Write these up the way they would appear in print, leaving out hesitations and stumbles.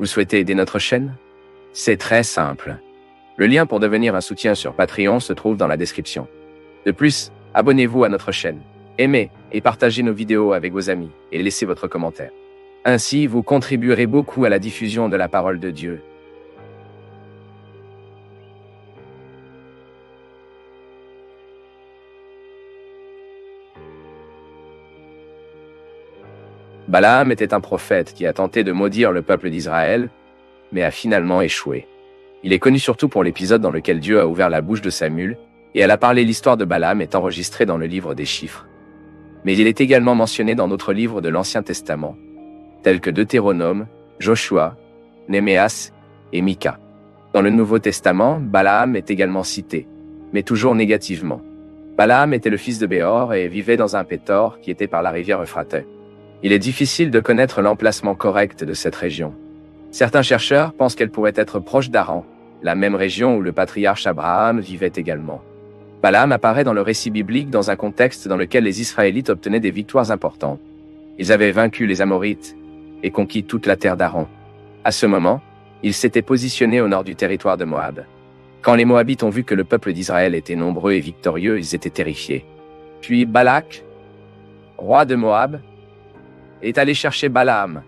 Vous souhaitez aider notre chaîne? C'est très simple. Le lien pour devenir un soutien sur Patreon se trouve dans la description. De plus, abonnez-vous à notre chaîne, aimez et partagez nos vidéos avec vos amis et laissez votre commentaire. Ainsi, vous contribuerez beaucoup à la diffusion de la parole de Dieu. Balaam était un prophète qui a tenté de maudire le peuple d'Israël, mais a finalement échoué. Il est connu surtout pour l'épisode dans lequel Dieu a ouvert la bouche de sa mule, et elle a parlé. L'histoire de Balaam est enregistrée dans le livre des Chiffres. Mais il est également mentionné dans d'autres livres de l'Ancien Testament, tels que Deutéronome, Joshua, Néméas et Mika. Dans le Nouveau Testament, Balaam est également cité, mais toujours négativement. Balaam était le fils de Béor et vivait dans un Pétor qui était par la rivière Euphrate. Il est difficile de connaître l'emplacement correct de cette région. Certains chercheurs pensent qu'elle pourrait être proche d'Haran, la même région où le patriarche Abraham vivait également. Balaam apparaît dans le récit biblique dans un contexte dans lequel les Israélites obtenaient des victoires importantes. Ils avaient vaincu les Amorites et conquis toute la terre d'Haran. À ce moment, ils s'étaient positionnés au nord du territoire de Moab. Quand les Moabites ont vu que le peuple d'Israël était nombreux et victorieux, ils étaient terrifiés. Puis Balak, roi de Moab, est allé chercher Balaam,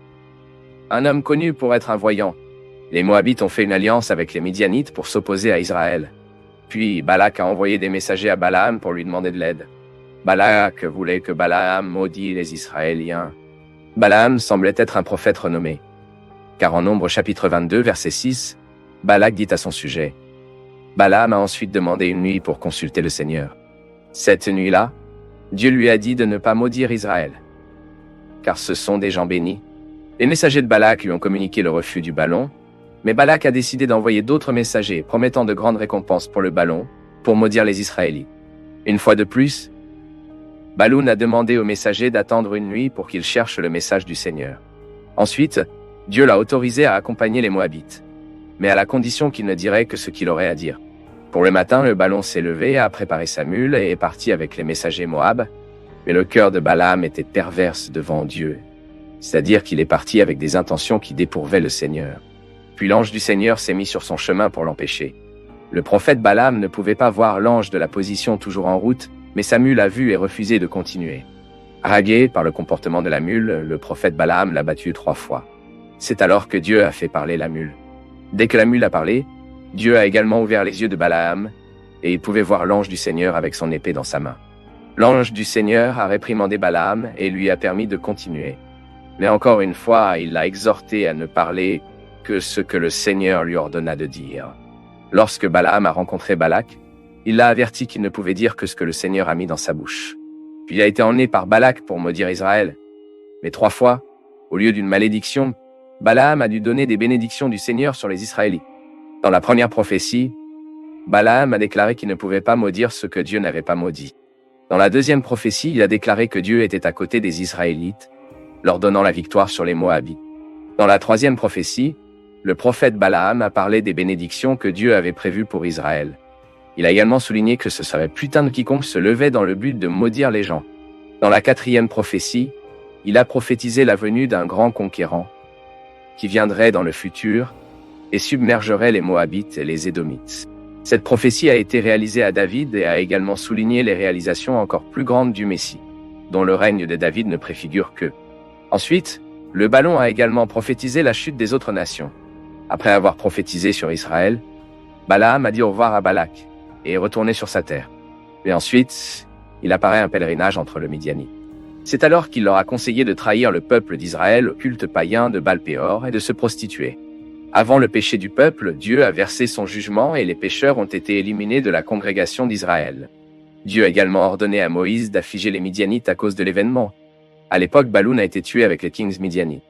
un homme connu pour être un voyant. Les Moabites ont fait une alliance avec les Midianites pour s'opposer à Israël. Puis Balak a envoyé des messagers à Balaam pour lui demander de l'aide. Balak voulait que Balaam maudit les Israéliens. Balaam semblait être un prophète renommé, car en Nombre chapitre 22, verset 6, Balak dit à son sujet. Balaam a ensuite demandé une nuit pour consulter le Seigneur. Cette nuit-là, Dieu lui a dit de ne pas maudire Israël, car ce sont des gens bénis. Les messagers de Balak lui ont communiqué le refus du ballon, mais Balak a décidé d'envoyer d'autres messagers promettant de grandes récompenses pour le ballon, pour maudire les Israélites. Une fois de plus, Baloun a demandé aux messagers d'attendre une nuit pour qu'ils cherchent le message du Seigneur. Ensuite, Dieu l'a autorisé à accompagner les Moabites, mais à la condition qu'il ne dirait que ce qu'il aurait à dire. Pour le matin, le ballon s'est levé, a préparé sa mule et est parti avec les messagers Moab, mais le cœur de Balaam était perverse devant Dieu, c'est-à-dire qu'il est parti avec des intentions qui dépourvaient le Seigneur. Puis l'ange du Seigneur s'est mis sur son chemin pour l'empêcher. Le prophète Balaam ne pouvait pas voir l'ange de la position toujours en route, mais sa mule a vu et refusé de continuer. Hagué par le comportement de la mule, le prophète Balaam l'a battu 3 fois. C'est alors que Dieu a fait parler la mule. Dès que la mule a parlé, Dieu a également ouvert les yeux de Balaam, et il pouvait voir l'ange du Seigneur avec son épée dans sa main. L'ange du Seigneur a réprimandé Balaam et lui a permis de continuer. Mais encore une fois, il l'a exhorté à ne parler que ce que le Seigneur lui ordonna de dire. Lorsque Balaam a rencontré Balak, il l'a averti qu'il ne pouvait dire que ce que le Seigneur a mis dans sa bouche. Puis il a été emmené par Balak pour maudire Israël. Mais 3 fois, au lieu d'une malédiction, Balaam a dû donner des bénédictions du Seigneur sur les Israélites. Dans la première prophétie, Balaam a déclaré qu'il ne pouvait pas maudire ce que Dieu n'avait pas maudit. Dans la deuxième prophétie, il a déclaré que Dieu était à côté des Israélites, leur donnant la victoire sur les Moabites. Dans la troisième prophétie, le prophète Balaam a parlé des bénédictions que Dieu avait prévues pour Israël. Il a également souligné que ce serait plus tard quiconque se levait dans le but de maudire les gens. Dans la quatrième prophétie, il a prophétisé la venue d'un grand conquérant qui viendrait dans le futur et submergerait les Moabites et les Édomites. Cette prophétie a été réalisée à David et a également souligné les réalisations encore plus grandes du Messie, dont le règne de David ne préfigure que. Ensuite, le ballon a également prophétisé la chute des autres nations. Après avoir prophétisé sur Israël, Balaam a dit au revoir à Balak et est retourné sur sa terre. Et ensuite, il apparaît un pèlerinage entre le Midianite. C'est alors qu'il leur a conseillé de trahir le peuple d'Israël au culte païen de Baal-Péor et de se prostituer. Avant le péché du peuple, Dieu a versé son jugement et les pécheurs ont été éliminés de la congrégation d'Israël. Dieu a également ordonné à Moïse d'affliger les Midianites à cause de l'événement. À l'époque, Baloun a été tué avec les kings midianites.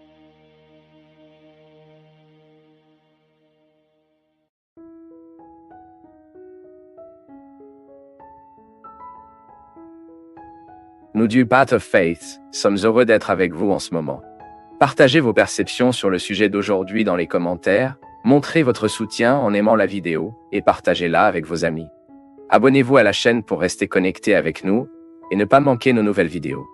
Nous du Path of Faith sommes heureux d'être avec vous en ce moment. Partagez vos perceptions sur le sujet d'aujourd'hui dans les commentaires, montrez votre soutien en aimant la vidéo et partagez-la avec vos amis. Abonnez-vous à la chaîne pour rester connecté avec nous et ne pas manquer nos nouvelles vidéos.